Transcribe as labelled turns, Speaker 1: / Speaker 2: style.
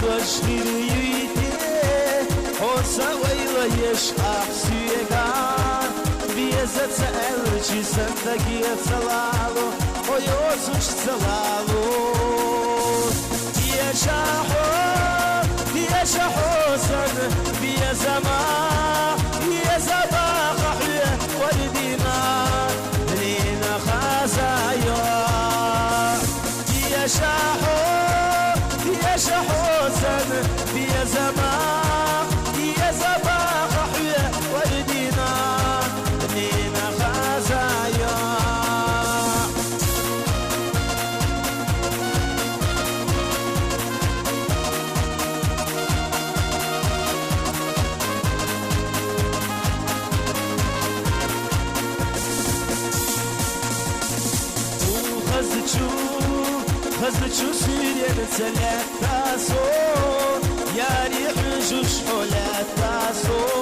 Speaker 1: واشتريتي حوسا ويليش أحسيقان بيزت سألشي صندقية صلالو ويوزوش صلالو يا شحوسن بيا زمان يا زباق حلية وردينا لينا خزايا يا شحوسن بيا زمان يا زباق حلية وردينا لينا خزايا خزتشو سيرين تلات تاسو يا ريح جوش حولات تاسو